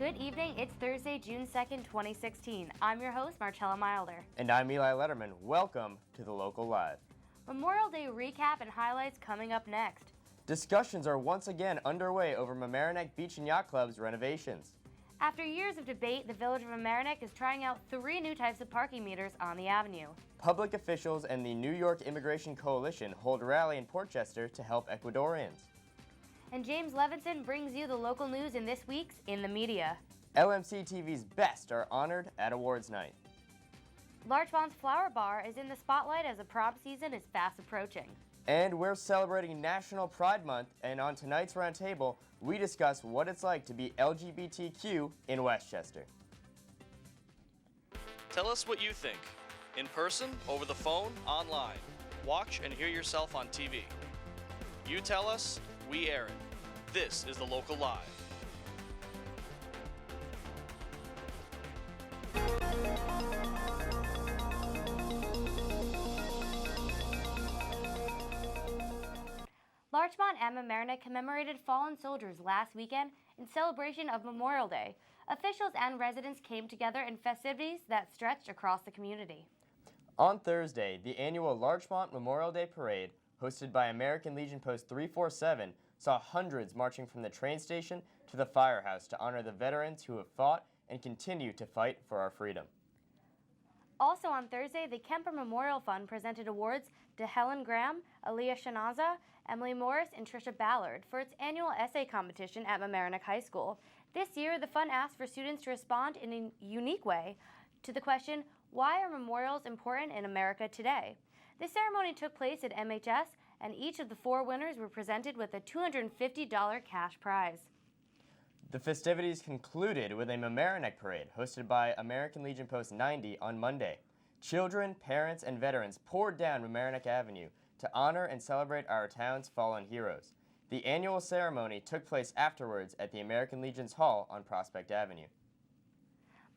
Good evening, it's Thursday, June 2nd, 2016. I'm your host, Marcella Milder. And I'm Eli Letterman. Welcome to the Local Live. Memorial Day recap and highlights coming up next. Discussions are once again underway over Mamaroneck Beach and Yacht Club's renovations. After years of debate, the Village of Mamaroneck is trying out 3 new types of parking meters on the avenue. Public officials and the New York Immigration Coalition hold a rally in Portchester to help Ecuadorians. And James Levinson brings you the local news in this week's In the Media. LMC-TV's best are honored at awards night. Larchmont's Flower Bar is in the spotlight as the prom season is fast approaching. And we're celebrating National Pride Month, and on tonight's roundtable, we discuss what it's like to be LGBTQ in Westchester. Tell us what you think. In person, over the phone, online. Watch and hear yourself on TV. You tell us, we air it. This is the Local Live. Larchmont and Mamaroneck commemorated fallen soldiers last weekend in celebration of Memorial Day. Officials and residents came together in festivities that stretched across the community. On Thursday, the annual Larchmont Memorial Day Parade, hosted by American Legion Post 347, saw hundreds marching from the train station to the firehouse to honor the veterans who have fought and continue to fight for our freedom. Also on Thursday, the Kemper Memorial Fund presented awards to Helen Graham, Aaliyah Shanaza, Emily Morris, and Trisha Ballard for its annual essay competition at Mamaroneck High School. This year, the fund asked for students to respond in a unique way to the question, why are memorials important in America today? The ceremony took place at MHS, and each of the 4 winners were presented with a $250 cash prize. The festivities concluded with a Mamaroneck parade hosted by American Legion Post 90 on Monday. Children, parents, and veterans poured down Mamaroneck Avenue to honor and celebrate our town's fallen heroes. The annual ceremony took place afterwards at the American Legion's Hall on Prospect Avenue.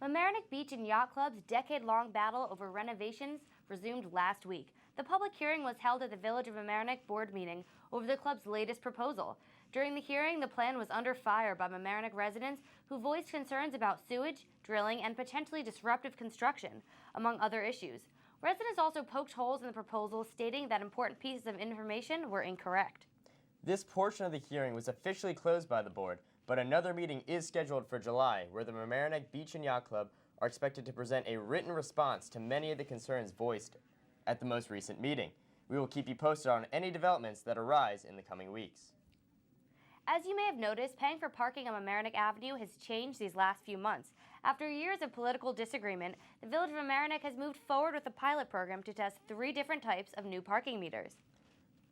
Mamaroneck Beach and Yacht Club's decade-long battle over renovations resumed last week. The public hearing was held at the Village of Mamaroneck board meeting over the club's latest proposal. During the hearing, the plan was under fire by Mamaroneck residents who voiced concerns about sewage, drilling, and potentially disruptive construction, among other issues. Residents also poked holes in the proposal, stating that important pieces of information were incorrect. This portion of the hearing was officially closed by the board, but another meeting is scheduled for July, where the Mamaroneck Beach and Yacht Club are expected to present a written response to many of the concerns voiced at the most recent meeting. We will keep you posted on any developments that arise in the coming weeks. As you may have noticed, paying for parking on Mamaroneck Avenue has changed these last few months. After years of political disagreement, the Village of Mamaroneck has moved forward with a pilot program to test 3 different types of new parking meters.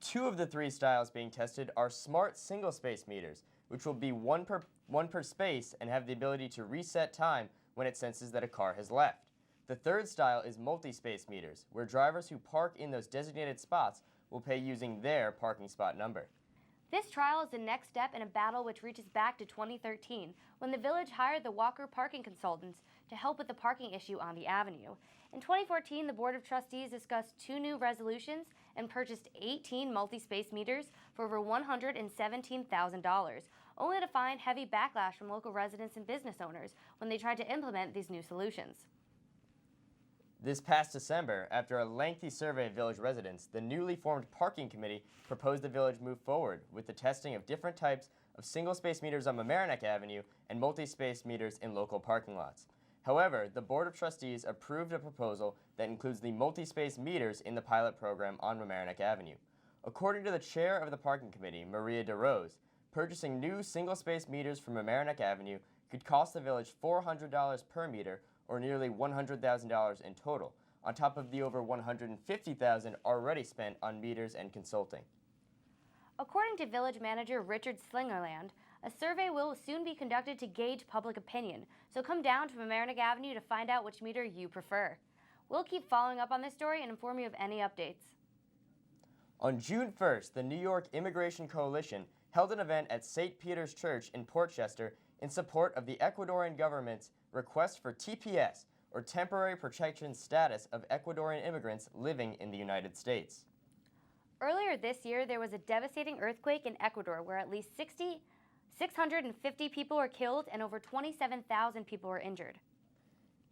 2 of the 3 styles being tested are smart single-space meters, which will be one per space and have the ability to reset time when it senses that a car has left. The 3rd style is multi-space meters, where drivers who park in those designated spots will pay using their parking spot number. This trial is the next step in a battle which reaches back to 2013, when the village hired the Walker Parking Consultants to help with the parking issue on the avenue. In 2014, the Board of Trustees discussed 2 new resolutions and purchased 18 multi-space meters for over $117,000, only to find heavy backlash from local residents and business owners when they tried to implement these new solutions. This past December, after a lengthy survey of village residents, the newly formed parking committee proposed the village move forward with the testing of different types of single-space meters on Mamaroneck Avenue and multi-space meters in local parking lots. However, the Board of Trustees approved a proposal that includes the multi-space meters in the pilot program on Mamaroneck Avenue. According to the chair of the parking committee, Maria DeRose, purchasing new single-space meters from Mamaroneck Avenue could cost the village $400 per meter, or nearly $100,000 in total, on top of the over $150,000 already spent on meters and consulting. According to village manager Richard Slingerland, a survey will soon be conducted to gauge public opinion, so come down to Mamaroneck Avenue to find out which meter you prefer. We'll keep following up on this story and inform you of any updates. On June 1st, the New York Immigration Coalition held an event at St. Peter's Church in Portchester in support of the Ecuadorian government's request for TPS, or Temporary Protection Status, of Ecuadorian immigrants living in the United States. Earlier this year, there was a devastating earthquake in Ecuador where at least 6 650 people were killed and over 27,000 people were injured.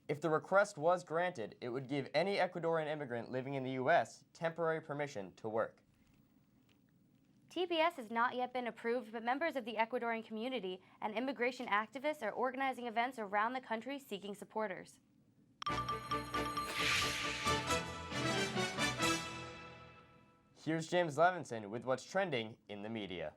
If the request was granted, it would give any Ecuadorian immigrant living in the U.S. temporary permission to work. TPS has not yet been approved, but members of the Ecuadorian community and immigration activists are organizing events around the country seeking supporters. Here's James Levinson with what's trending in the media.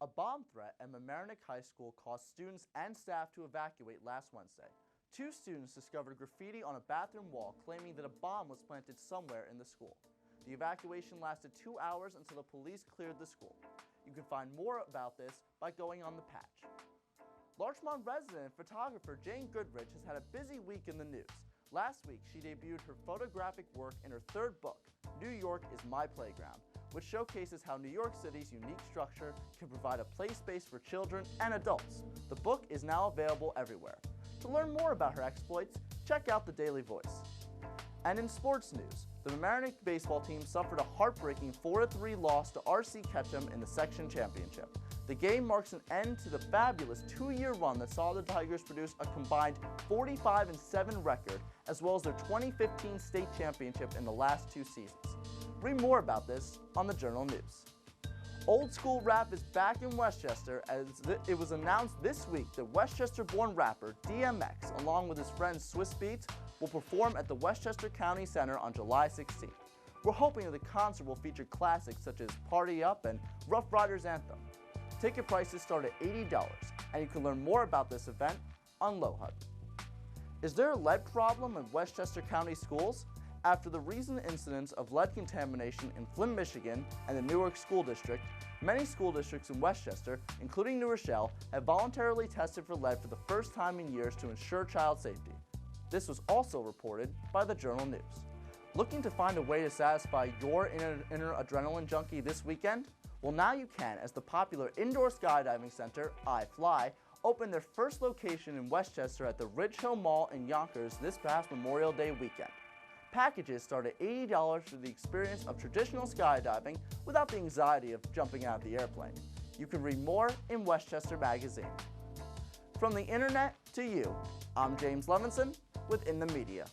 A bomb threat at Mamaroneck High School caused students and staff to evacuate last Wednesday. 2 students discovered graffiti on a bathroom wall claiming that a bomb was planted somewhere in the school. The evacuation lasted 2 hours until the police cleared the school. You can find more about this by going on the patch. Larchmont resident and photographer Jane Goodrich has had a busy week in the news. Last week, she debuted her photographic work in her 3rd book, New York is My Playground, which showcases how New York City's unique structure can provide a play space for children and adults. The book is now available everywhere. To learn more about her exploits, check out the Daily Voice. And in sports news, the Mamaroneck baseball team suffered a heartbreaking 4-3 loss to RC Ketchum in the section championship. The game marks an end to the fabulous 2-year run that saw the Tigers produce a combined 45-7 record, as well as their 2015 state championship in the last 2 seasons. Read more about this on the Journal News. Old school rap is back in Westchester, as it was announced this week that Westchester-born rapper DMX, along with his friend Swiss Beats, will perform at the Westchester County Center on July 16th. We're hoping that the concert will feature classics such as Party Up and Rough Riders Anthem. Ticket prices start at $80, and you can learn more about this event on LoHud. Is there a lead problem in Westchester County schools? After the recent incidents of lead contamination in Flint, Michigan and the Newark School District, many school districts in Westchester, including New Rochelle, have voluntarily tested for lead for the first time in years to ensure child safety. This was also reported by the Journal News. Looking to find a way to satisfy your inner adrenaline junkie this weekend? Well, now you can, as the popular indoor skydiving center, iFly, opened their first location in Westchester at the Ridge Hill Mall in Yonkers this past Memorial Day weekend. Packages start at $80 for the experience of traditional skydiving without the anxiety of jumping out of the airplane. You can read more in Westchester Magazine. From the internet to you, I'm James Levinson with In the Media.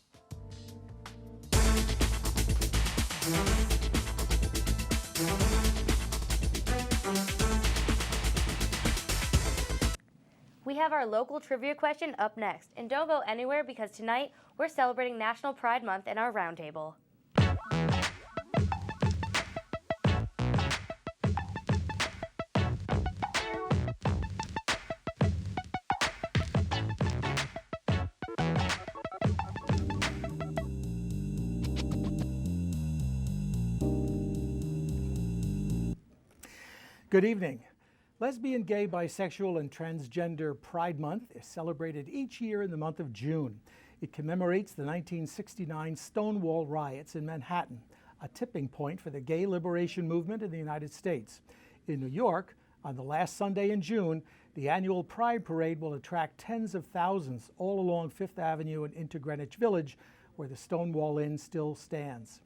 We have our local trivia question up next, and don't go anywhere because tonight we're celebrating National Pride Month in our roundtable. Good evening. Lesbian, gay, bisexual, and transgender Pride Month is celebrated each year in the month of June. It commemorates the 1969 Stonewall riots in Manhattan, a tipping point for the gay liberation movement in the United States. In New York, on the last Sunday in June, the annual Pride Parade will attract tens of thousands all along Fifth Avenue and into Greenwich Village, where the Stonewall Inn still stands.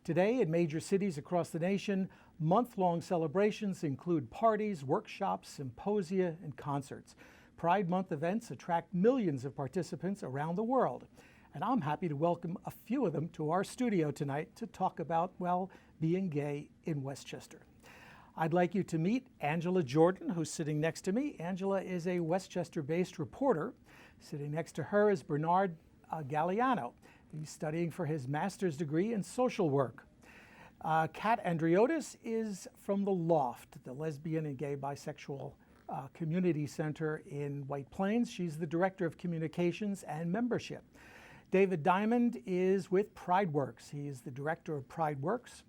Today, in major cities across the nation, month-long celebrations include parties, workshops, symposia, and concerts. Pride Month events attract millions of participants around the world. And I'm happy to welcome a few of them to our studio tonight to talk about, well, being gay in Westchester. I'd like you to meet Angela Jordan, who's sitting next to me. Angela is a Westchester-based reporter. Sitting next to her is Bernard Galeano. He's studying for his master's degree in social work. Kat Andriotis is from The Loft, the Lesbian and Gay Bisexual Community Center in White Plains. She's the Director of Communications and Membership. David Diamond is with PrideWorks. He is the Director of PrideWorks.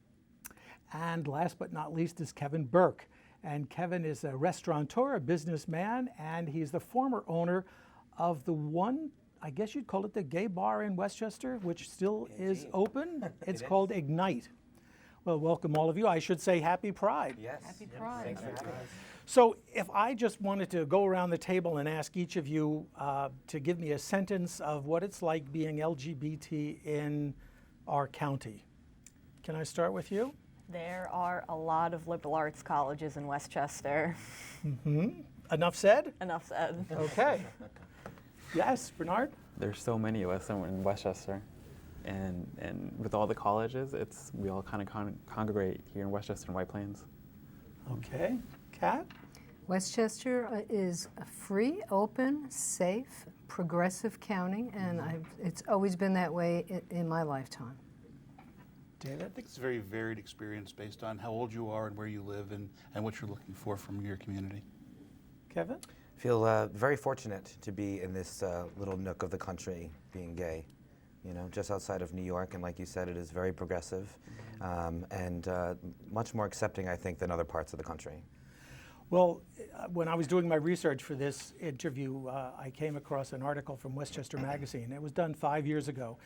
And last but not least is Kevin Burke. And Kevin is a restaurateur, a businessman, and he's the former owner of the one, I guess you'd call it the gay bar in Westchester, which still is open. It's called Ignite, Well, welcome all of you. I should say Happy Pride. Yes. Happy Pride. So if I just wanted to go around the table and ask each of you to give me a sentence of what it's like being LGBT in our county. Can I start with you? There are a lot of liberal arts colleges in Westchester. Enough said? Enough said. Okay. Yes, Bernard? There's so many of us in Westchester, and with all the colleges, we all kind of congregate here in Westchester and White Plains. Okay. Kat? Westchester is a free, open, safe, progressive county, and it's always been that way in my lifetime. David? I think it's a very varied experience based on how old you are and where you live and what you're looking for from your community. Kevin? I feel very fortunate to be in this little nook of the country, being gay. You know, just outside of New York, and like you said, it is very progressive and much more accepting, I think, than other parts of the country. Well, when I was doing my research for this interview, I came across an article from Westchester Magazine. It was done 5 years ago,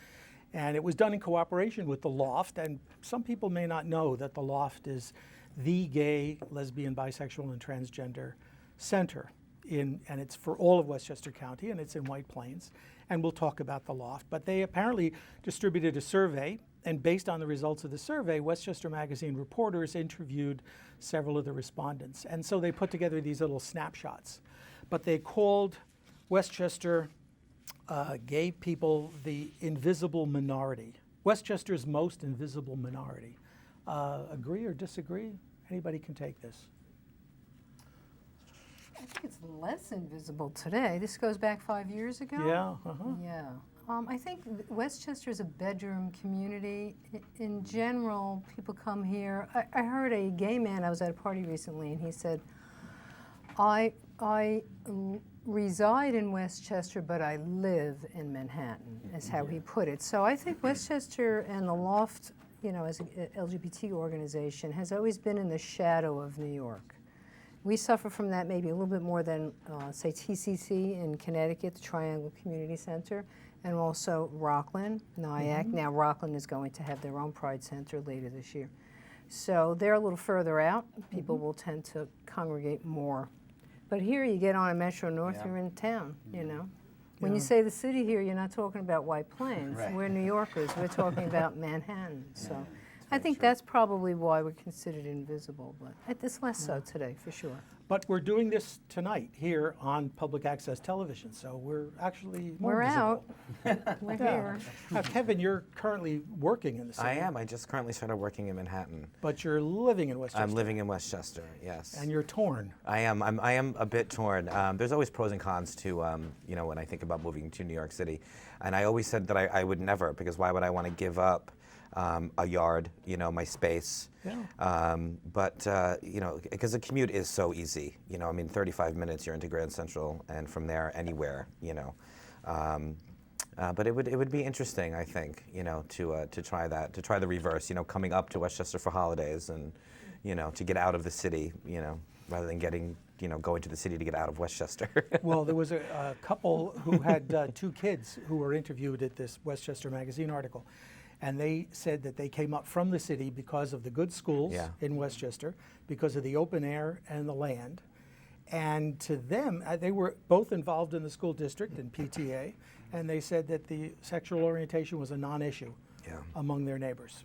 and it was done in cooperation with the Loft. And some people may not know that the Loft is the gay, lesbian, bisexual, and transgender center, and it's for all of Westchester County, and it's in White Plains. And we'll talk about the Loft. But they apparently distributed a survey, and based on the results of the survey, Westchester Magazine reporters interviewed several of the respondents. And so they put together these little snapshots. But they called Westchester gay people the invisible minority. Westchester's most invisible minority. Agree or disagree? Anybody can take this. I think it's less invisible today. This goes back 5 years ago. Yeah. Yeah. I think Westchester is a bedroom community. In general, people come here. I heard a gay man, I was at a party recently, and he said, I reside in Westchester, but I live in Manhattan, is how he put it. So I think Westchester and the Loft, you know, as an LGBT organization, has always been in the shadow of New York. We suffer from that maybe a little bit more than, say, TCC in Connecticut, the Triangle Community Center, and also Rockland, Nyack. Now Rockland is going to have their own Pride Center later this year. So they're a little further out. People will tend to congregate more. But here you get on a Metro North, you're in town, you know. When you say the city here, you're not talking about White Plains. Right. We're New Yorkers. We're talking about Manhattan. So I think that's probably why we're considered invisible, but it's less so today, for sure. But we're doing this tonight here on public access television, so we're actually more We're visible. out. We're here. Now, Kevin, you're currently working in the city. I am. I just currently started working in Manhattan. But you're living in Westchester. I'm living in Westchester, yes. And you're torn. I am a bit torn. There's always pros and cons to, you know, when I think about moving to New York City. And I always said that I would never, because why would I want to give up a yard, you know, my space? Yeah. But, you know, because the commute is so easy. You know, I mean, 35 minutes, you're into Grand Central, and from there, anywhere, you know. But it would be interesting, I think, you know, to try that, to try the reverse, you know, coming up to Westchester for holidays and, you know, to get out of the city, you know, rather than going to the city to get out of Westchester. Well, there was a couple who had 2 kids who were interviewed at this Westchester Magazine article. And they said that they came up from the city because of the good schools in Westchester, because of the open air and the land. And to them, they were both involved in the school district and PTA, and they said that the sexual orientation was a non-issue among their neighbors.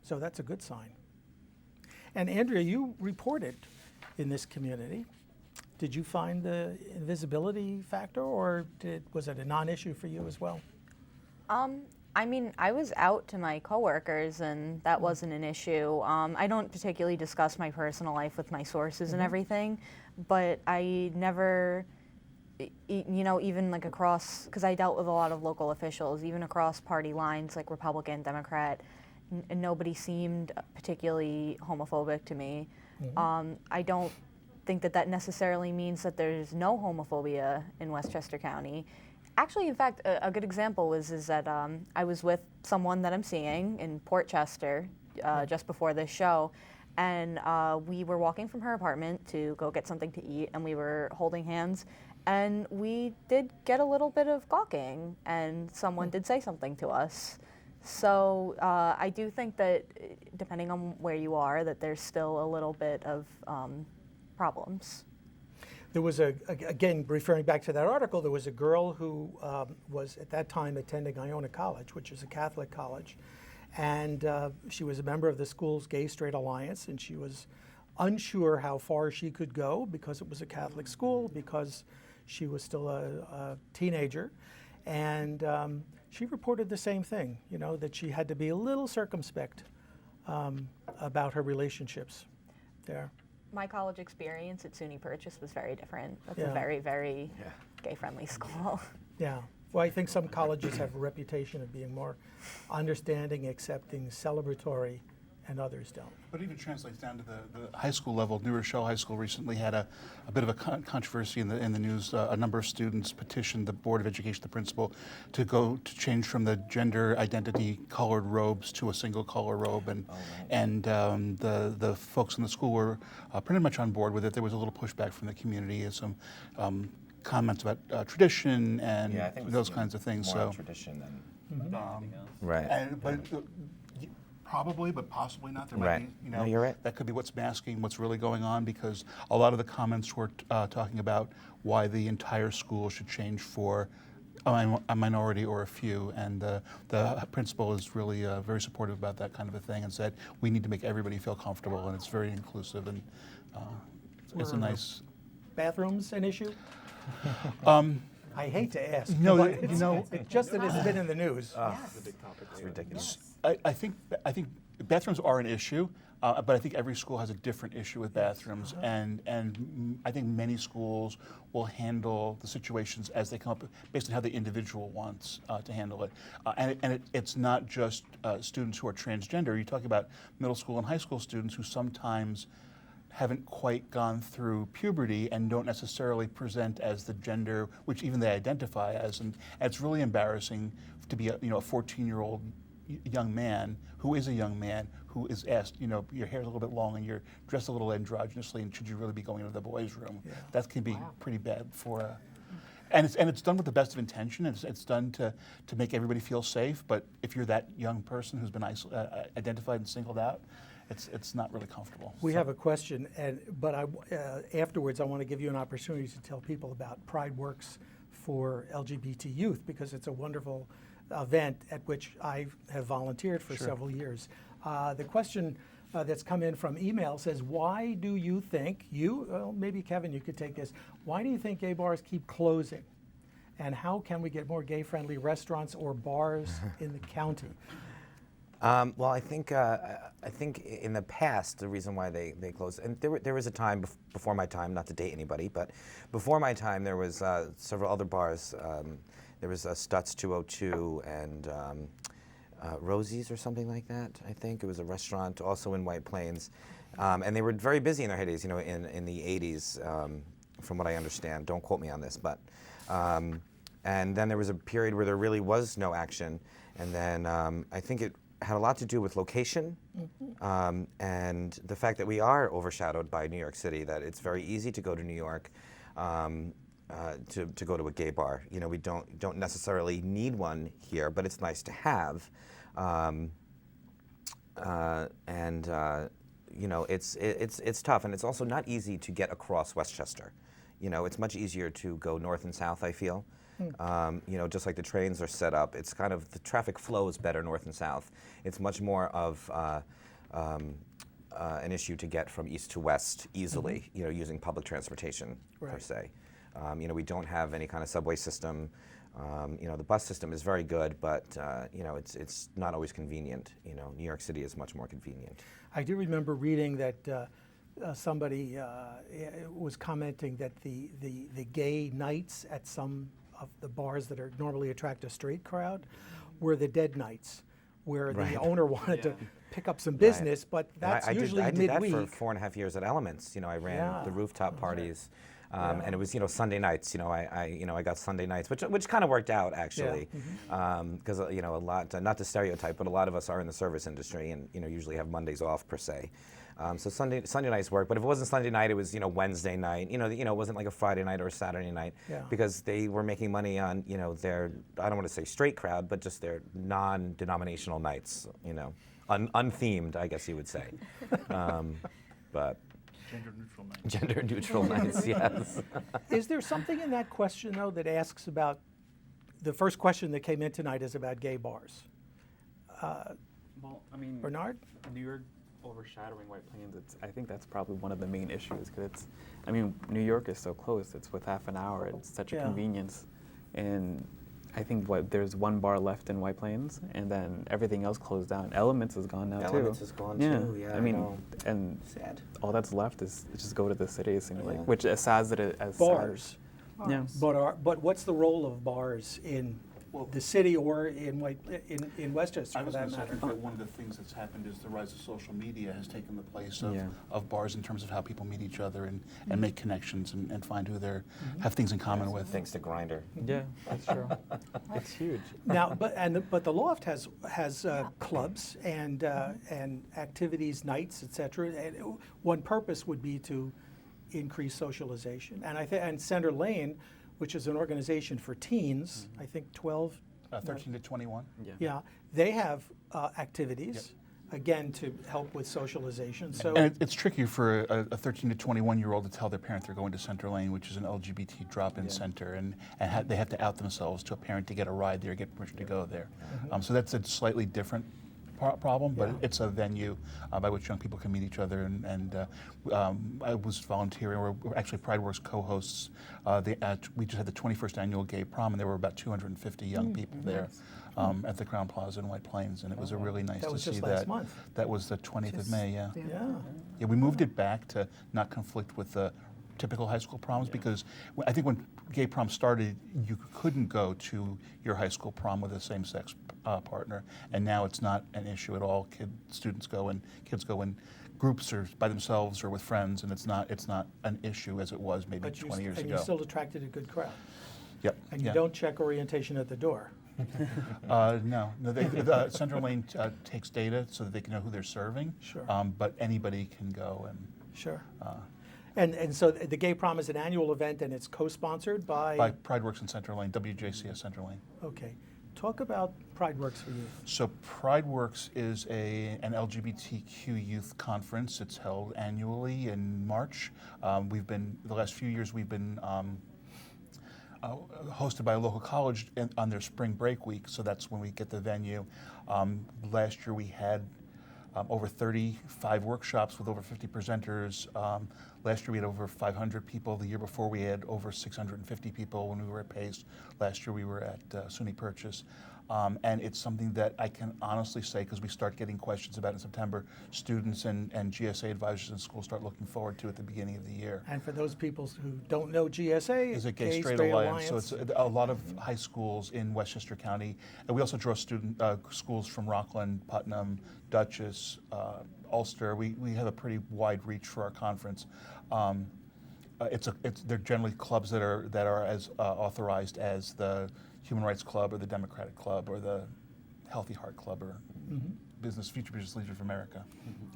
So that's a good sign. And Andrea, you reported in this community. Did you find the invisibility factor, or was it a non-issue for you as well? I mean, I was out to my coworkers, and that wasn't an issue. I don't particularly discuss my personal life with my sources and everything, but I never, you know, even like across, because I dealt with a lot of local officials, even across party lines, like Republican, Democrat, nobody seemed particularly homophobic to me. I don't think that necessarily means that there's no homophobia in Westchester County. Actually, in fact, a good example is that I was with someone that I'm seeing in Port Chester just before this show, and we were walking from her apartment to go get something to eat, and we were holding hands, and we did get a little bit of gawking, and someone did say something to us. So I do think that depending on where you are, that there's still a little bit of problems. There was again, referring back to that article, there was a girl who was at that time attending Iona College, which is a Catholic college, and she was a member of the school's Gay Straight Alliance, and she was unsure how far she could go because it was a Catholic school, because she was still a teenager, and she reported the same thing, you know, that she had to be a little circumspect about her relationships there. My college experience at SUNY Purchase was very different. That's Yeah. a very, very gay-friendly school. Yeah. Well, I think some colleges have a reputation of being more understanding, accepting, celebratory, and others don't. But it even translates down to the high school level. New Rochelle High School recently had a bit of a controversy in the news. A number of students petitioned the Board of Education, the principal, to change from the gender identity colored robes to a single color robe, and the folks in the school were pretty much on board with it. There was a little pushback from the community and some comments about tradition and Yeah, I think it was, those kinds of things. More So on tradition than anything else. right. Right. Probably, but possibly not. There Right. might be, No, you're right. that could be what's masking what's really going on, because a lot of the comments were talking about why the entire school should change for a minority or a few, and the principal is really very supportive about that kind of a thing, and said we need to make everybody feel comfortable, and it's very inclusive, and it's a nice. Bathrooms an issue? I hate to ask. No, but you know, it's just that it's been in the news. It's ridiculous. I think bathrooms are an issue, but I think every school has a different issue with bathrooms, and I think many schools will handle the situations as they come up, based on how the individual wants to handle it. It's not just students who are transgender. You're talking about middle school and high school students who sometimes haven't quite gone through puberty and don't necessarily present as the gender which even they identify as, and it's really embarrassing to be a 14-year-old young man who is a young man who is asked, your hair's a little bit long and you're dressed a little androgynously, and should you really be going into the boys' room? Yeah. That can be pretty bad for. And it's done with the best of intention. It's done to make everybody feel safe. But if you're that young person who's been identified and singled out, it's not really comfortable. We have a question, but afterwards I want to give you an opportunity to tell people about Pride Works for LGBT youth, because it's a wonderful event at which I have volunteered for several years. The question that's come in from email says, why do you think, maybe Kevin, you could take this, why do you think gay bars keep closing? And how can we get more gay-friendly restaurants or bars in the county? Well, I think in the past, the reason why they closed, and there was a time before my time, not to date anybody, but before my time, there was several other bars. There was Stutz 202 and Rosie's or something like that. I think it was a restaurant also in White Plains, and they were very busy in their heydays. In the 80s, from what I understand. Don't quote me on this, but and then there was a period where there really was no action, and then I think it had a lot to do with location, and the fact that we are overshadowed by New York City, that it's very easy to go to New York to go to a gay bar. We don't necessarily need one here, but it's nice to have. It's tough, and it's also not easy to get across Westchester. It's much easier to go north and south, I feel. Just like the trains are set up, it's kind of, the traffic flow is better north and south. It's much more of an issue to get from east to west easily, using public transportation per se. We don't have any kind of subway system. The bus system is very good, but it's not always convenient. New York City is much more convenient. I do remember reading that somebody was commenting that the gay nights at some of the bars that normally attract a straight crowd were the dead nights, where the owner wanted to pick up some business, but that's usually midweek. I did that for 4.5 years at Elements. I ran the rooftop parties, and it was Sunday nights. I got Sunday nights, which kind of worked out actually, because a lot, not to stereotype, but a lot of us are in the service industry, and usually have Mondays off per se. So Sunday nights work, but if it wasn't Sunday night, it was Wednesday night. It wasn't like a Friday night or a Saturday night, because they were making money on their, I don't want to say straight crowd, but just their non-denominational nights. Unthemed, I guess you would say. But Gender-neutral nights. Gender-neutral nights, yes. Is there something in that question, though, that asks about, the first question that came in tonight is about gay bars. Well, I mean, Bernard? New York overshadowing White Plains, I think that's probably one of the main issues, because New York is so close. It's with half an hour. It's such a convenience. And I think there's one bar left in White Plains, and then everything else closed down. Elements is gone now too. Elements is gone too. Yeah, I mean, and sad. all that's left is just go to the city. It seems like, which as sad as it is, Bars. Yeah. But what's the role of bars in the city or in Westchester, I for was that going to say, I matter? think that one of the things that's happened is the rise of social media has taken the place Yeah. of bars in terms of how people meet each other and make connections and find who they have things in common with. Thanks to Grindr. Yeah, that's true. It's huge. Now, but the Loft has clubs and activities, nights, etc. And one purpose would be to increase socialization. And and Center Lane, which is an organization for teens, I think 12. 13 to 21. Yeah, they have activities, again, to help with socialization. So And it's tricky for a 13 to 21-year-old to tell their parent they're going to Center Lane, which is an LGBT drop-in center, and they have to out themselves to a parent to get a ride there, get permission to go there. So that's a slightly different problem, but it's a venue by which young people can meet each other. And I was volunteering, or actually PrideWorks co-hosts. We just had the 21st annual Gay Prom, and there were about 250 young people there at the Crown Plaza in White Plains, and it was really nice to see that. That was just last month. That was the 20th of May, yeah. Yeah. We moved it back to not conflict with the typical high school proms, because I think when gay prom started, you couldn't go to your high school prom with a same-sex partner, and now it's not an issue at all. Kids go in groups or by themselves or with friends, and it's not an issue as it was maybe 20 years ago. And you still attracted a good crowd. Yep. And you don't check orientation at the door. No. Central Lane takes data so that they can know who they're serving. Sure. But anybody can go and. Sure. And so the Gay Prom is an annual event, and it's co-sponsored by PrideWorks in Center Lane, WJCS Center Lane. Okay. Talk about PrideWorks for youth. So PrideWorks is an LGBTQ youth conference. It's held annually in March. The last few years we've been hosted by a local college on their spring break week, so that's when we get the venue. Last year we had over 35 workshops with over 50 presenters. Last year we had over 500 people. The year before we had over 650 people when we were at Pace. Last year we were at SUNY Purchase. And it's something that I can honestly say, because we start getting questions about in September, students and GSA advisors in schools start looking forward to at the beginning of the year. And for those people who don't know GSA, Is a Gay Straight Alliance. So it's a lot of high schools in Westchester County. And we also draw schools from Rockland, Putnam, Dutchess, Ulster. We have a pretty wide reach for our conference. They're generally clubs that are as authorized as the Human Rights Club or the Democratic Club or the Healthy Heart Club or Future Business Leaders of America.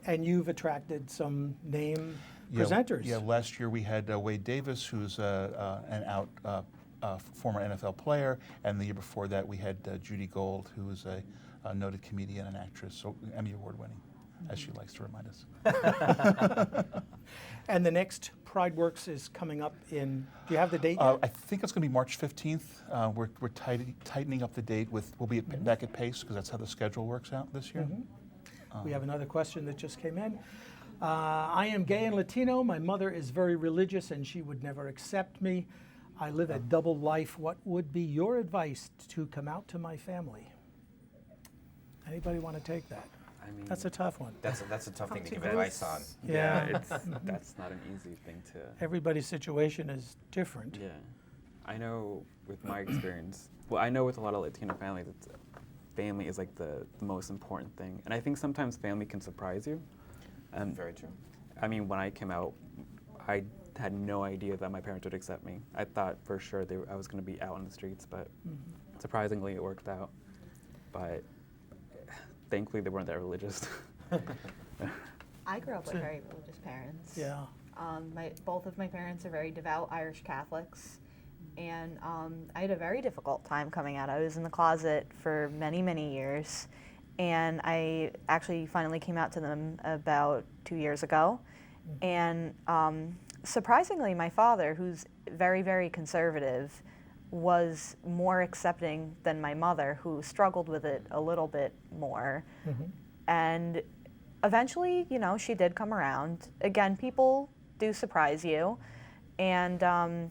And you've attracted some name presenters. Yeah, last year we had Wade Davis, who's an out former NFL player, and the year before that we had Judy Gold, who is a noted comedian and actress, so Emmy Award winning, as she likes to remind us. And the next PrideWorks is coming up in, do you have the date yet? I think it's going to be March 15th. We're tightening up the date we'll be back at Pace, because that's how the schedule works out this year. We have another question that just came in. I am gay and Latino. My mother is very religious and she would never accept me. I live a double life. What would be your advice to come out to my family? Anybody want to take that? I mean, That's a tough one. That's a tough thing to give advice on. Yeah. That's not an easy thing to. Everybody's situation is different. Yeah, I know with my experience. Well, I know with a lot of Latino families, family is like the most important thing, and I think sometimes family can surprise you. Very true. I mean, when I came out, I had no idea that my parents would accept me. I thought for sure I was going to be out on the streets, but surprisingly, it worked out. But thankfully, they weren't that religious. I grew up with very religious parents. Yeah. Both of my parents are very devout Irish Catholics, and I had a very difficult time coming out. I was in the closet for many, many years, and I actually finally came out to them about 2 years ago. And surprisingly, my father, who's very, very conservative, was more accepting than my mother, who struggled with it a little bit more. And eventually, you know, she did come around. Again, people do surprise you, and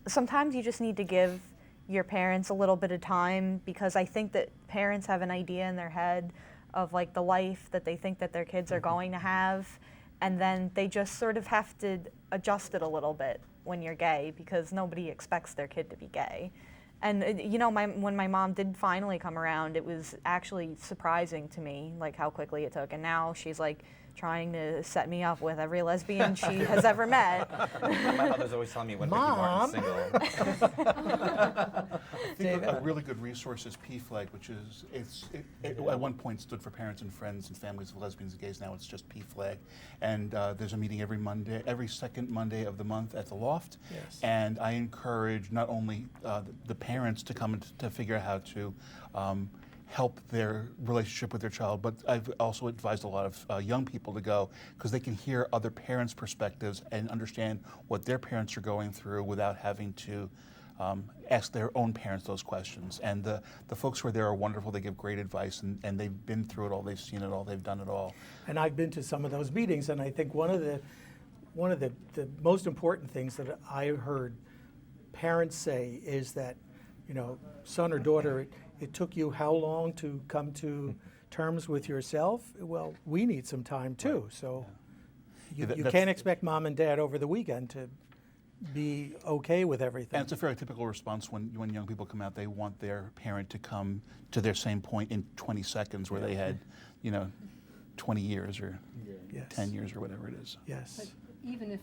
sometimes you just need to give your parents a little bit of time, because I think that parents have an idea in their head of like the life that they think that their kids are going to have, and then they just sort of have to adjust it a little bit when you're gay, because nobody expects their kid to be gay. And you know, when my mom did finally come around, it was actually surprising to me, like how quickly it took. And now she's like trying to set me up with every lesbian she has ever met. My mother's always telling me when Ricky Martin's single. I think a really good resource is PFLAG, which is, it at one point stood for Parents and Friends and Families of Lesbians and Gays. Now it's just PFLAG. And there's a meeting every second Monday of the month at the Loft. Yes. And I encourage not only the parents to come to figure out how to help their relationship with their child, but I've also advised a lot of young people to go, because they can hear other parents' perspectives and understand what their parents are going through without having to ask their own parents those questions. And the folks who are there are wonderful. They give great advice, and they've been through it all, they've seen it all, they've done it all. And I've been to some of those meetings, and I think one of the most important things that I heard parents say is that, you know, son or daughter, it took you how long to come to terms with yourself? Well, we need some time too. Right. So Yeah, you can't expect mom and dad over the weekend to be okay with everything. And it's a fairly typical response when young people come out. They want their parent to come to their same point in 20 seconds where they had, you know, 20 years or 10 years or whatever it is. Yes. But even if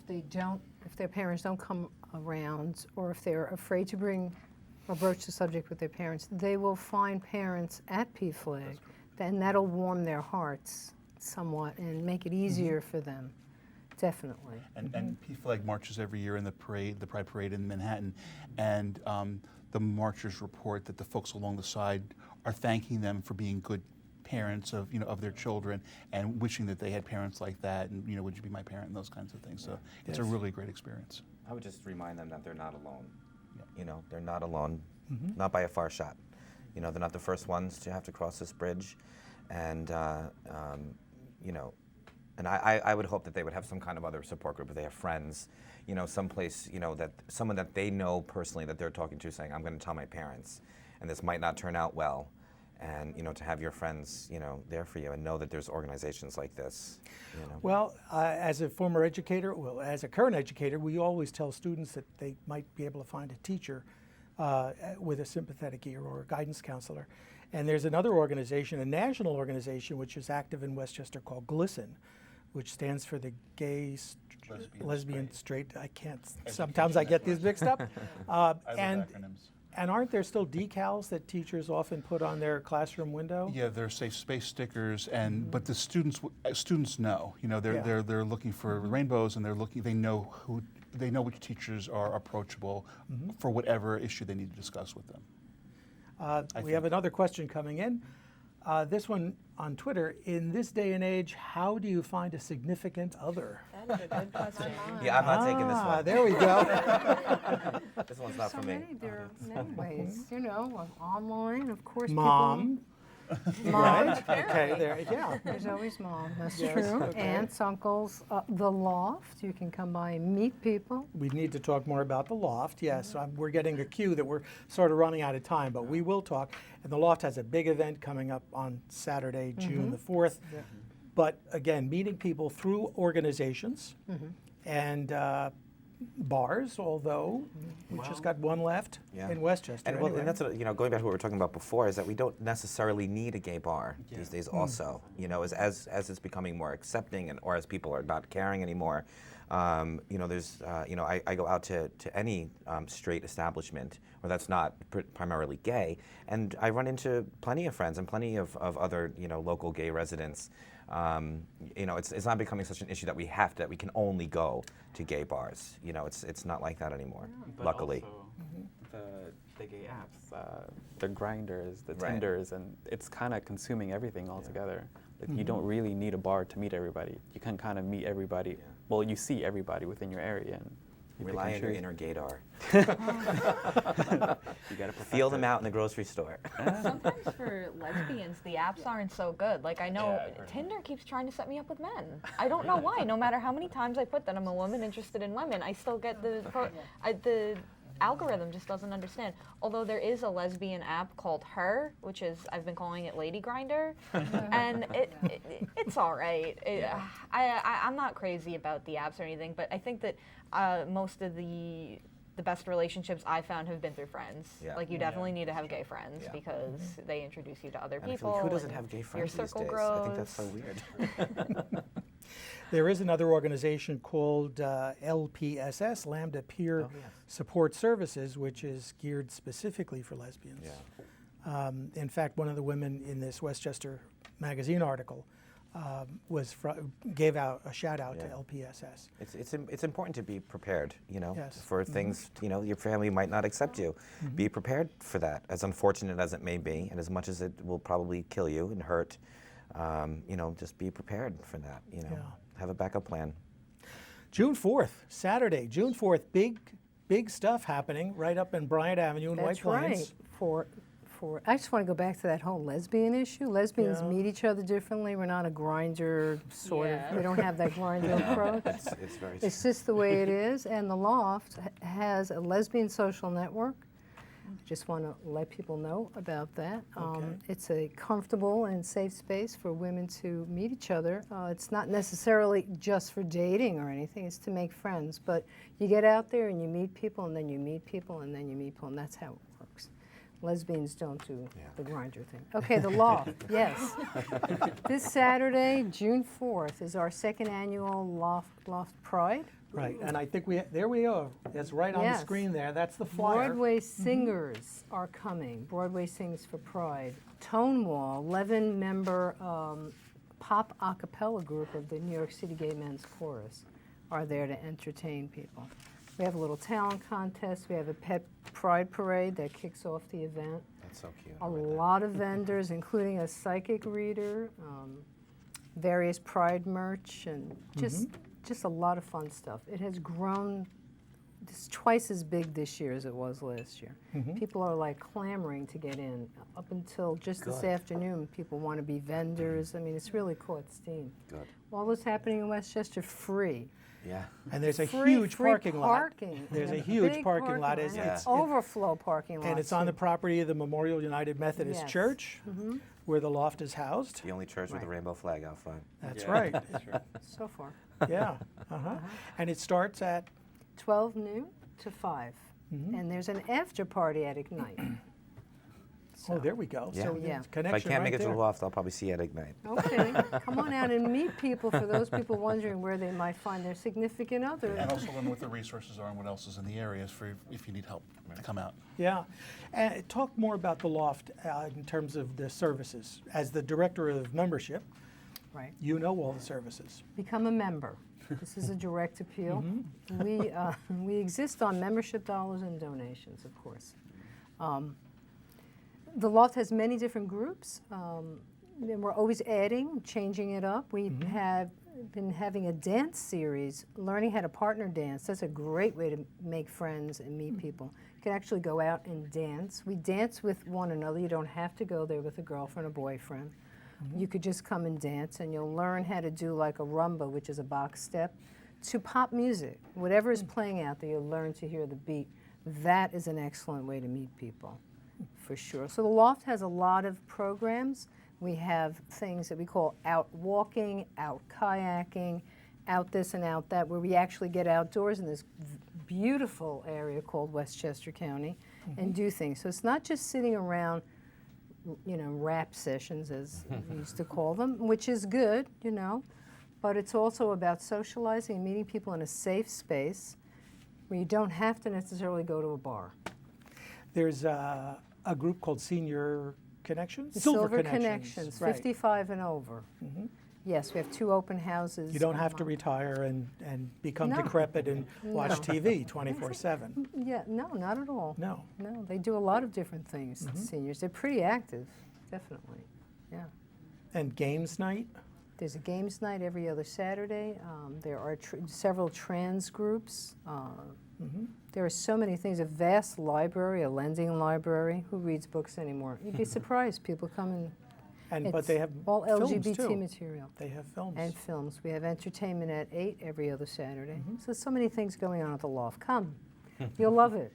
their parents don't come around, or if they're afraid to bring or broach the subject with their parents, they will find parents at PFLAG, and that'll warm their hearts somewhat and make it easier for them, definitely. And PFLAG marches every year in the Pride Parade in Manhattan, and the marchers report that the folks along the side are thanking them for being good parents of their children, and wishing that they had parents like that, and would you be my parent, and those kinds of things. So it's a really great experience. I would just remind them that they're not alone. They're not alone, not by a far shot. They're not the first ones to have to cross this bridge, and and I would hope that they would have some kind of other support group. If they have friends, someplace, that someone that they know personally that they're talking to, saying, I'm going to tell my parents, and this might not turn out well. And to have your friends, there for you, and know that there's organizations like this. Well, as a former educator, as a current educator, we always tell students that they might be able to find a teacher with a sympathetic ear or a guidance counselor. And there's another organization, a national organization, which is active in Westchester called GLSEN, which stands for the Gay, Lesbian, Straight. I can't. Sometimes I get these mixed up. I love acronyms. And aren't there still decals that teachers often put on their classroom window? Yeah, there are safe space stickers, but the students know. They're looking for rainbows, and they know which teachers are approachable for whatever issue they need to discuss with them. We have another question coming in. This one on Twitter. In this day and age, how do you find a significant other? That is a good question. Yeah, I'm not taking this one. There we go. This one's not for me. There are many ways, online, of course. Mom. Mom. Okay, yeah. There's always mom, that's Yes, true. okay. Aunts, uncles, the Loft, you can come by and meet people. We need to talk more about the Loft. Yes, we're getting a cue that we're sort of running out of time, but we will talk. And the Loft has a big event coming up on Saturday, June the 4th. But again, meeting people through organizations and bars, although we just got one left in Westchester. And, anyway. and that's what, going back to what we were talking about before, is that we don't necessarily need a gay bar these days. Also, as it's becoming more accepting, or as people are not caring anymore, You know, there's, you know, I go out to any straight establishment where that's not primarily gay, and I run into plenty of friends and plenty of other, you know, local gay residents. You know, it's not becoming such an issue that we can only go to gay bars. You know, it's not like that anymore, But luckily. Also, the gay apps, the grinders, the Right. Tinders, and it's kind of consuming everything altogether. Like you don't really need a bar to meet everybody. You can kind of meet everybody. Well, you see everybody within your area, and you pick Rely and on your choose. inner gaydar. You gotta Feel them out in the grocery store. Sometimes for lesbians, the apps aren't so good. Like I know Tinder keeps trying to set me up with men. I don't know why. No matter how many times I put that I'm a woman interested in women, I still get the algorithm just doesn't understand. Although there is a lesbian app called Her, which is, I've been calling it Lady Grinder, and it's all right. I'm not crazy about the apps or anything, but I think that most of the best relationships I found have been through friends. Yeah. Like you definitely need to have gay friends because they introduce you to other And I feel people. like who doesn't and have gay your friends these circle days? grows. I think that's so weird. There is another organization called LPSS, Lambda Peer Support Services, which is geared specifically for lesbians. Yeah. In fact, one of the women in this Westchester magazine article gave out a shout out to LPSS. It's important to be prepared, you know, Yes. for things, you know, your family might not accept you. Be prepared for that, as unfortunate as it may be, and as much as it will probably kill you and hurt, you know, just be prepared for that, you know. Have a backup plan. June 4th, Saturday, June 4th, big stuff happening right up in Bryant Avenue in White Plains. Right. I just want to go back to that whole lesbian issue. Lesbians Yeah. meet each other differently. We're not a grinder sort of. We don't have that grinder approach. It's very It's just the way it is. And the Loft has a lesbian social network. Just want to let people know about that. It's a comfortable and safe space for women to meet each other. It's not necessarily just for dating or anything. It's to make friends. But you get out there and you meet people, and then you meet people, and then you meet people, and that's how it works. Lesbians don't do the grinder thing. Okay, the Loft, yes. This Saturday, June 4th, is our second annual Loft Pride. Right, and I think there we are. It's right on the Yes. screen there. That's the flyer. Broadway singers are coming. Broadway Sings for Pride. Tonewall, 11-member pop a cappella group of the New York City Gay Men's Chorus are there to entertain people. We have a little talent contest. We have a pet pride parade that kicks off the event. That's so cute. A lot of vendors, including a psychic reader, various pride merch, and just a lot of fun stuff. It has grown. It's twice as big this year as it was last year. People are like clamoring to get in. Up until just this afternoon, people want to be vendors. I mean, it's really caught steam. Good. All that's happening in Westchester, free. Yeah. And there's a Free huge parking lot. parking. There's And a huge big parking lot. It's Yeah. overflow parking lot. And it's on the too. property of the Memorial United Methodist Yes. Church, where the Loft is housed. The only church with a rainbow flag out front. That's right. So far. Yeah. And it starts at 12 noon to 5. And there's an after party at Ignite. oh, there we go. Yeah. So Yeah. If connection I can't make right it to there. the Loft, I'll probably see you at Ignite. Okay, come on out and meet people for those people wondering where they might find their significant other. And also learn what the resources are and what else is in the areas for if you need help to come out. Yeah. And talk more about the Loft in terms of the services. As the director of membership, Right. you know all the services. Become a member. This is a direct appeal. We exist on membership dollars and donations, of course. The Loft has many different groups, and we're always adding, changing it up. We have been having a dance series, learning how to partner dance. That's a great way to make friends and meet people. You can actually go out and dance. We dance with one another. You don't have to go there with a girlfriend or boyfriend. You could just come and dance, and you'll learn how to do like a rumba, which is a box step, to pop music. Whatever is playing out there, you'll learn to hear the beat. That is an excellent way to meet people, for sure. So the Loft has a lot of programs. We have things that we call out walking, out kayaking, out this and out that, where we actually get outdoors in this beautiful area called Westchester County and do things. So it's not just sitting around, you know, rap sessions, as we used to call them, which is good, you know. but it's also about socializing and meeting people in a safe space where you don't have to necessarily go to a bar. There's a group called Senior Connections? Silver Connections, right. 55 and over. Yes, we have 2 open houses. You don't have to retire and become No. decrepit and watch No. TV 24/7. Yeah, no, not at all. No. No, they do a lot of different things, the seniors. They're pretty active, definitely, yeah. And games night? There's a games night every other Saturday. There are several trans groups. There are so many things, a vast library, a lending library. Who reads books anymore? You'd be surprised, people come in. But It's they have all films, LGBT too. material. They have films. And films. We have entertainment at 8 every other Saturday. So many things going on at the Loft. Come, you'll love it.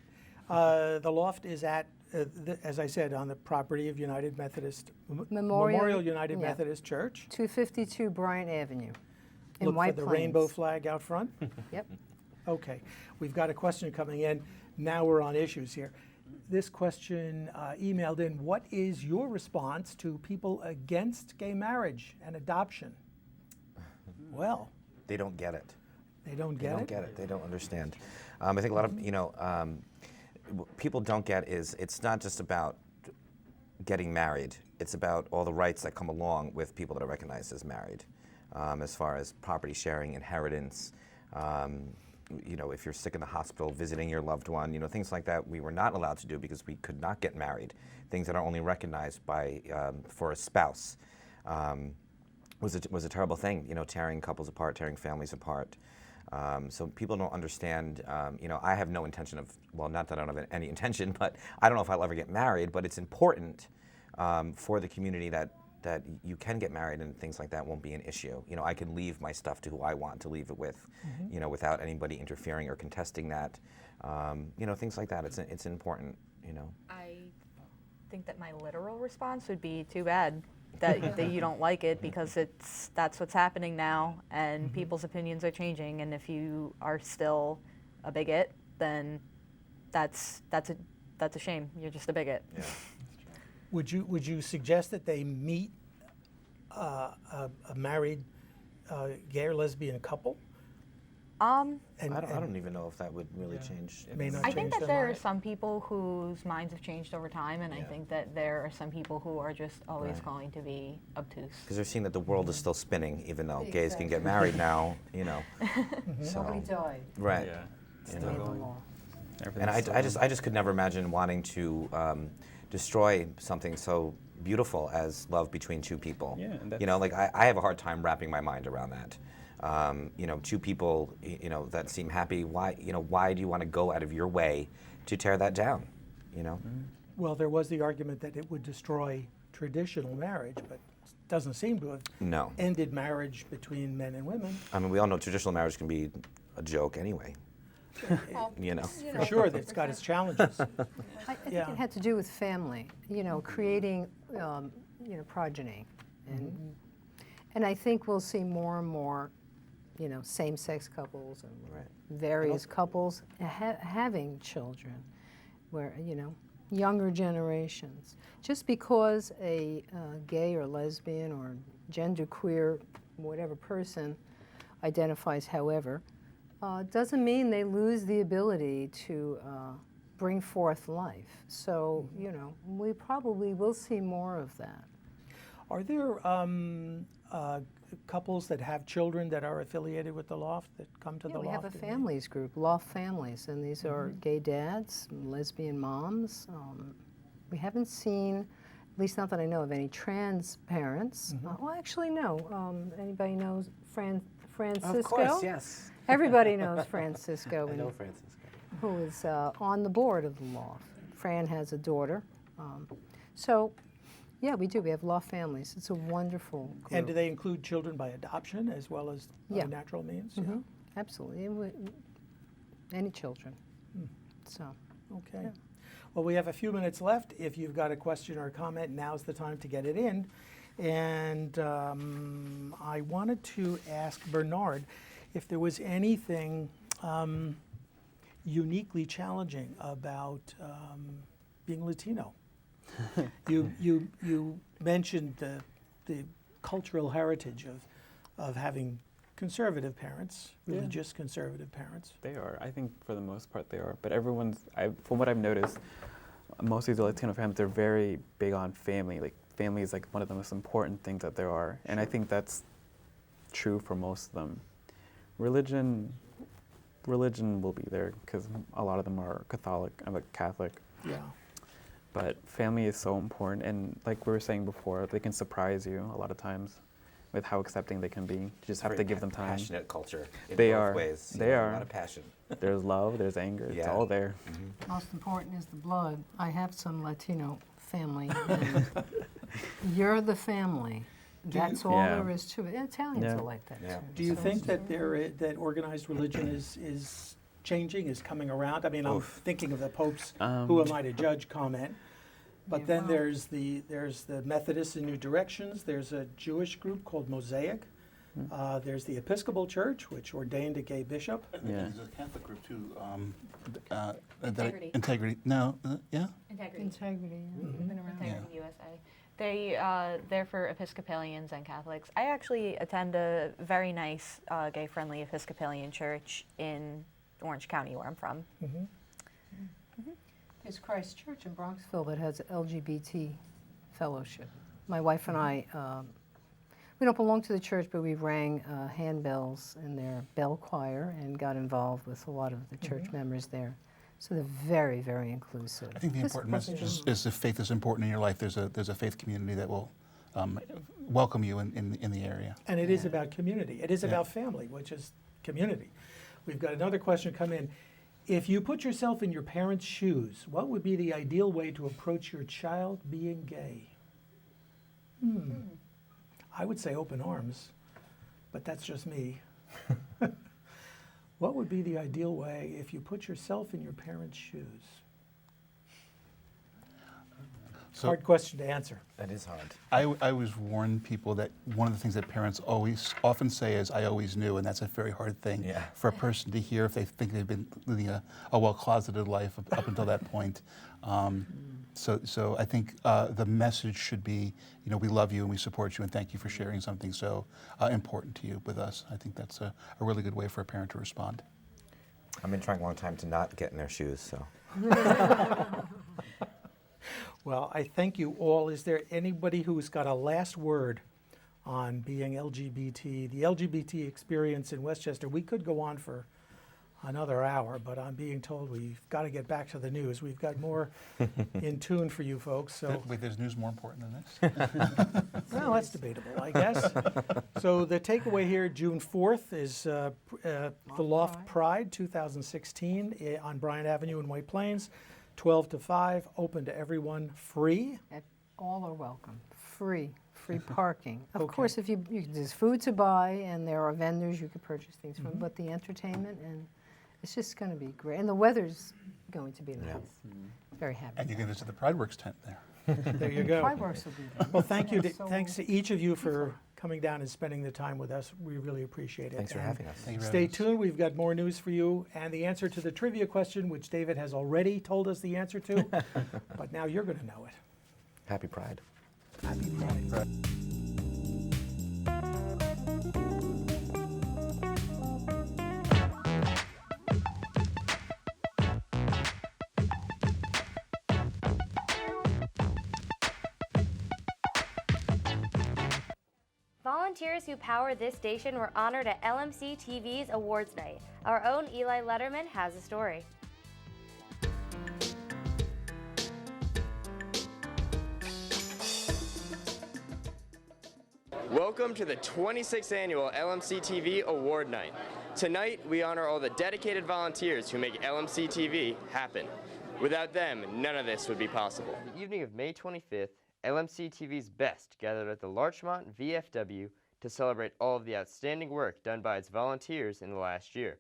The Loft is at, as I said, on the property of United Methodist Memorial United yeah. Methodist Church. 252 Bryant Avenue in Look White for the Plains. rainbow flag out front. Yep. Okay, we've got a question coming in. Now we're on issues here. This question emailed in, what is your response to people against gay marriage and adoption? Well, They don't get it. they don't They get don't it. get it. They don't understand. I think a lot of, people don't get is it's not just about getting married. It's about all the rights that come along with people that are recognized as married, as far as property sharing, inheritance, if you're sick in the hospital, visiting your loved one, things like that we were not allowed to do because we could not get married. Things that are only recognized by for a spouse was a terrible thing. Tearing couples apart, tearing families apart. So people don't understand. I have no intention of, well, not that I don't have any intention, but I don't know if I'll ever get married. But it's important for the community that you can get married and things like that won't be an issue. I can leave my stuff to who I want to leave it with, without anybody interfering or contesting that. Things like that. It's important. I think that my literal response would be too bad that you don't like it, because that's what's happening now, and people's opinions are changing, and if you are still a bigot, then that's a shame. You're just a bigot. Yeah. Would you suggest that they meet a married gay or lesbian couple? I don't even know if that would really change. May not I think change that their there are mind. some people whose minds have changed over time, and I think that there are some people who are just always Right. going to be obtuse. Because they're seeing that the world is still spinning, even though gays can get married now. So, Nobody died. right. Yeah. You Made know. the law. And I just could never imagine wanting to destroy something so beautiful as love between two people. Yeah, and like I have a hard time wrapping my mind around that. Two people, that seem happy. Why do you want to go out of your way to tear that down? Well, there was the argument that it would destroy traditional marriage, but it doesn't seem to have No. ended marriage between men and women. I mean, we all know traditional marriage can be a joke anyway. For sure, it's got its challenges. I think Yeah. it had to do with family, creating, progeny. And I think we'll see more and more, same-sex couples and Right. various couples having children, where, younger generations. Just because a gay or lesbian or genderqueer, whatever person identifies however, doesn't mean they lose the ability to bring forth life. So, we probably will see more of that. Are there couples that have children that are affiliated with the Loft that come to Yeah, the we Loft? have a families group, Loft Families, and these are gay dads, lesbian moms. We haven't seen, at least not that I know of, any trans parents. Well, actually, no. Anybody knows Francisco? Of course, yes. Everybody knows Francisco, I and know Francisco. who is on the board of the Loft. Fran has a daughter. So, yeah, we do. We have Loft Families. It's a wonderful group. And do they include children by adoption as well as Yeah. natural means? Absolutely. Any children. So, Okay. Well, we have a few minutes left. If you've got a question or a comment, now's the time to get it in. And I wanted to ask Bernard if there was anything uniquely challenging about being Latino. You mentioned the cultural heritage of having conservative parents, religious conservative parents. They are. I think for the most part they are. But from what I've noticed, most of these Latino families, they're very big on family. Like family is like one of the most important things that there are. And I think that's true for most of them. Religion will be there because a lot of them are Catholic. Yeah. But family is so important. And like we were saying before, they can surprise you a lot of times with how accepting they can be. You just have to give them time. Passionate culture in They both are. ways. They are. A lot of passion. There's love, there's anger, it's Yeah. all there. Most important is the blood. I have some Latino family, and you're the family. That's all Yeah. there is to it. Italians Yeah. are like that Yeah. too. Do you So think it's- that organized religion is changing, is coming around? I mean, I'm thinking of the Pope's "Who am I to judge" comment. But Yeah, then well- there's the Methodists in New Directions. There's a Jewish group called Mosaic. There's the Episcopal Church, which ordained a gay bishop. Yeah. There's a Catholic group too. Integrity. Integrity. No. Yeah. Integrity. Integrity. Yeah. Integrity USA. They're for Episcopalians and Catholics. I actually attend a very nice gay-friendly Episcopalian church in Orange County, where I'm from. There's Christ Church in Bronxville that has LGBT fellowship. My wife and I, we don't belong to the church, but we rang handbells in their bell choir and got involved with a lot of the church members there. So they're very, very inclusive. I think the important message is if faith is important in your life, there's a faith community that will welcome you in the area. And it is about community. It is about family, which is community. We've got another question come in. If you put yourself in your parents' shoes, what would be the ideal way to approach your child being gay? I would say open arms, but that's just me. What would be the ideal way if you put yourself in your parents' shoes? So Hard question to answer. That is hard. I always warn people that one of the things that parents often say is, "I always knew," and that's a very hard thing for a person to hear if they think they've been living a well-closeted life up until that point. So I think the message should be, we love you and we support you and thank you for sharing something so important to you with us. I think that's a really good way for a parent to respond. I've been trying a long time to not get in their shoes, so. Well, I thank you all. Is there anybody who's got a last word on being LGBT, the LGBT experience in Westchester? We could go on for another hour, but I'm being told we've got to get back to the news. We've got more in tune for you folks. So Wait, there's news more important than this? well, that's debatable, I guess. So the takeaway here, June 4th, is the Loft Pride 2016 on Bryant Avenue in White Plains, 12 to 5, open to everyone, free. All are welcome. Free parking. Of course, if there's food to buy and there are vendors you could purchase things from, but the entertainment, and it's just going to be great. And the weather's going to be nice. Very happy. And you can visit the Prideworks tent there. There you go. Prideworks will be there. Well, thank you. Thanks to each of you for coming down and spending the time with us. We really appreciate it. Thanks for And having us. Thank you for Stay having us. tuned. We've got more news for you and the answer to the trivia question, which David has already told us the answer to. But now you're going to know it. Happy Pride. Happy Pride. Volunteers who power this station were honored at LMC-TV's awards night. Our own Eli Letterman has a story. Welcome to the 26th annual LMC-TV Award Night. Tonight, we honor all the dedicated volunteers who make LMC-TV happen. Without them, none of this would be possible. The evening of May 25th, LMC-TV's best gathered at the Larchmont VFW to celebrate all of the outstanding work done by its volunteers in the last year.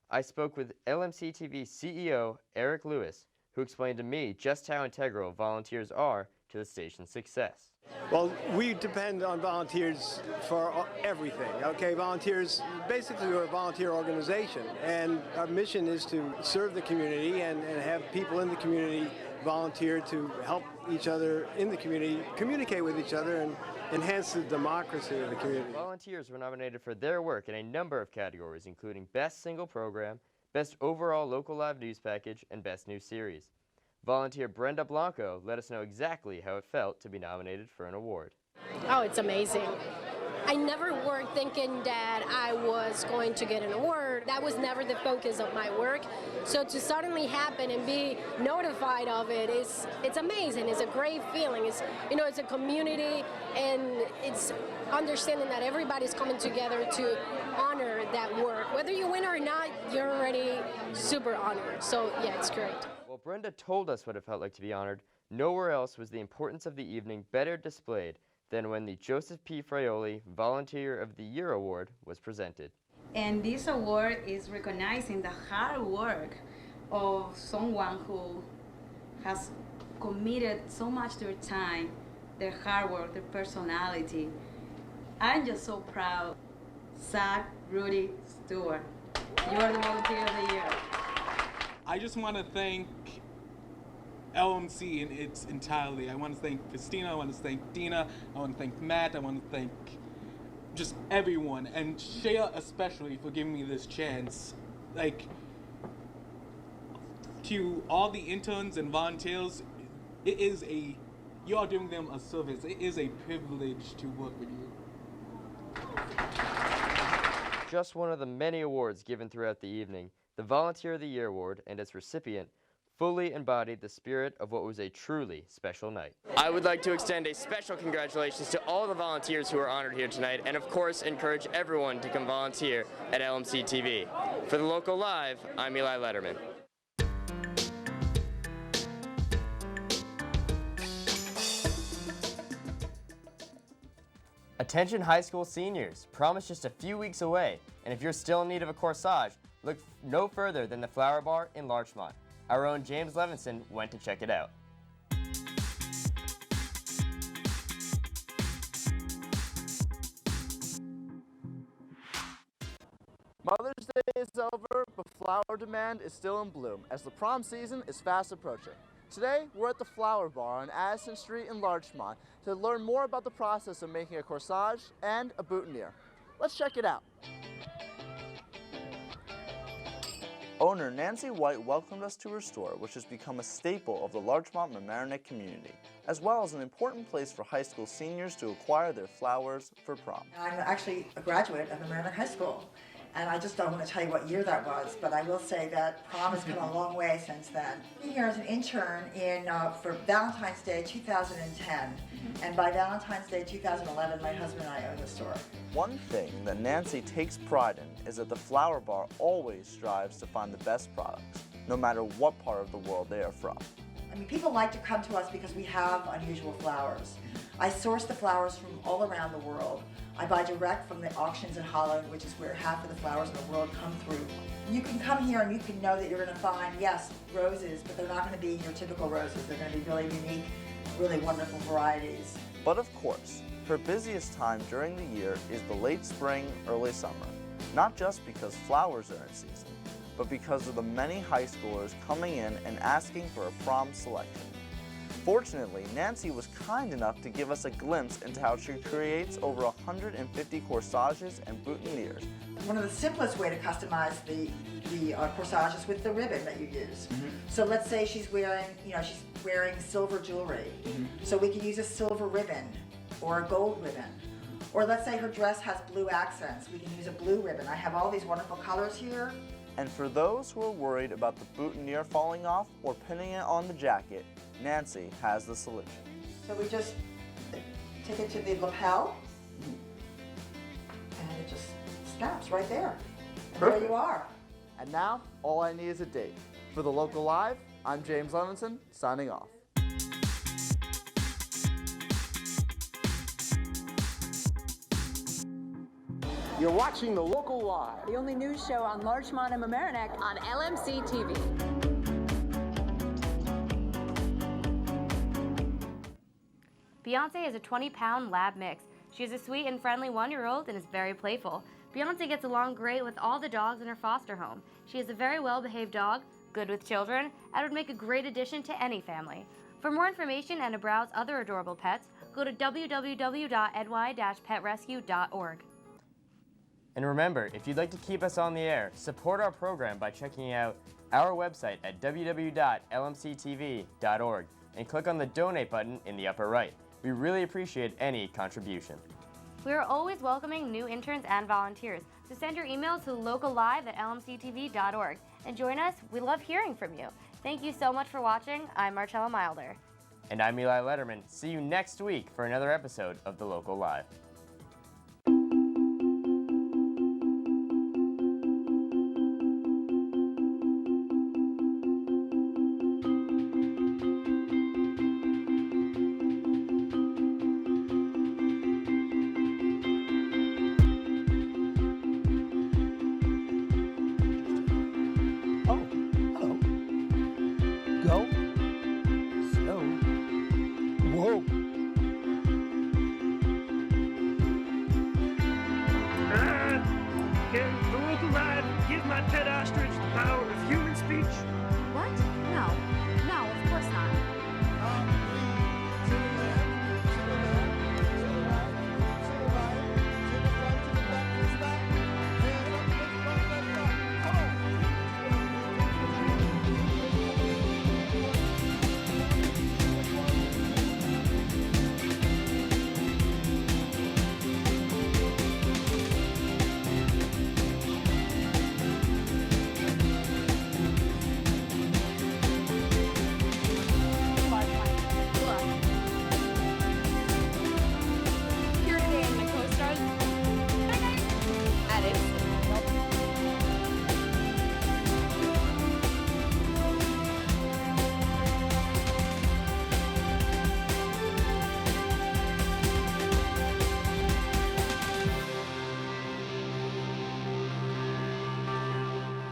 I spoke with LMC-TV CEO Eric Lewis, who explained to me just how integral volunteers are to the station's success. Well, we depend on volunteers for everything, okay? Volunteers, basically we're a volunteer organization, and our mission is to serve the community and have people in the community volunteer to help each other in the community, communicate with each other, and enhance the democracy of the community. Volunteers were nominated for their work in a number of categories, including Best Single Program, Best Overall Local Live News Package, and Best New Series. Volunteer Brenda Blanco let us know exactly how it felt to be nominated for an award. Oh, it's amazing. I never worked thinking that I was going to get an award. That was never the focus of my work. So to suddenly happen and be notified of it it's amazing. It's a great feeling. It's a community, and it's understanding that everybody's coming together to honor that work. Whether you win or not, you're already super honored. So yeah, it's great. While Brenda told us what it felt like to be honored, nowhere else was the importance of the evening better displayed than when the Joseph P. Fraioli Volunteer of the Year Award was presented. And this award is recognizing the hard work of someone who has committed so much their time, their hard work, their personality. I'm just so proud. Zach, Rudy, Stewart, you are the Volunteer of the Year. I just want to thank LMC in its entirety. I want to thank Christina, I want to thank Dina, I want to thank Matt, I want to thank just everyone, and Shea especially for giving me this chance. Like, to all the interns and volunteers, you are doing them a service. It is a privilege to work with you. Just one of the many awards given throughout the evening, the Volunteer of the Year Award and its recipient fully embodied the spirit of what was a truly special night. I would like to extend a special congratulations to all the volunteers who are honored here tonight, and of course encourage everyone to come volunteer at LMC-TV. For the Local Live, I'm Eli Letterman. Attention high school seniors, prom is just a few weeks away, and if you're still in need of a corsage, look no further than the Flower Bar in Larchmont. Our own James Levinson went to check it out. Mother's Day is over, but flower demand is still in bloom as the prom season is fast approaching. Today, we're at the Flower Bar on Addison Street in Larchmont to learn more about the process of making a corsage and a boutonniere. Let's check it out. Owner Nancy White welcomed us to her store, which has become a staple of the Larchmont Mamaroneck community, as well as an important place for high school seniors to acquire their flowers for prom. I'm actually a graduate of Mamaroneck High School, and I just don't want to tell you what year that was, but I will say that prom has come a long way since then. I've been here as an intern for Valentine's Day 2010, and by Valentine's Day 2011, my husband and I owned the store. One thing that Nancy takes pride in is that the Flower Bar always strives to find the best products, no matter what part of the world they are from. I mean, people like to come to us because we have unusual flowers. I source the flowers from all around the world. I buy direct from the auctions in Holland, which is where half of the flowers in the world come through. You can come here and you can know that you're going to find, yes, roses, but they're not going to be your typical roses. They're going to be really unique, really wonderful varieties. But of course, her busiest time during the year is the late spring, early summer. Not just because flowers are in season, but because of the many high schoolers coming in and asking for a prom selection. Fortunately, Nancy was kind enough to give us a glimpse into how she creates over 150 corsages and boutonnieres. One of the simplest way to customize the corsage is with the ribbon that you use. So let's say she's wearing silver jewelry. So we can use a silver ribbon or a gold ribbon. Or let's say her dress has blue accents. We can use a blue ribbon. I have all these wonderful colors here. And for those who are worried about the boutonniere falling off or pinning it on the jacket, Nancy has the solution. So we just take it to the lapel, and it just snaps right there. And Perfect. there you are. And now, all I need is a date. For the Local Live, I'm James Levinson, signing off. You're watching The Local Live, the only news show on Larchmont and Mamaroneck on LMC-TV. Beyonce is a 20-pound lab mix. She is a sweet and friendly 1-year-old and is very playful. Beyonce gets along great with all the dogs in her foster home. She is a very well-behaved dog, good with children, and would make a great addition to any family. For more information and to browse other adorable pets, go to www.ny-petrescue.org. And remember, if you'd like to keep us on the air, support our program by checking out our website at www.lmc-tv.org and click on the donate button in the upper right. We really appreciate any contribution. We are always welcoming new interns and volunteers, so send your emails to locallive@lmctv.org and join us. We love hearing from you. Thank you so much for watching. I'm Marcella Milder. And I'm Eli Letterman. See you next week for another episode of The Local Live. Here's the local live. Here's my pet ostrich.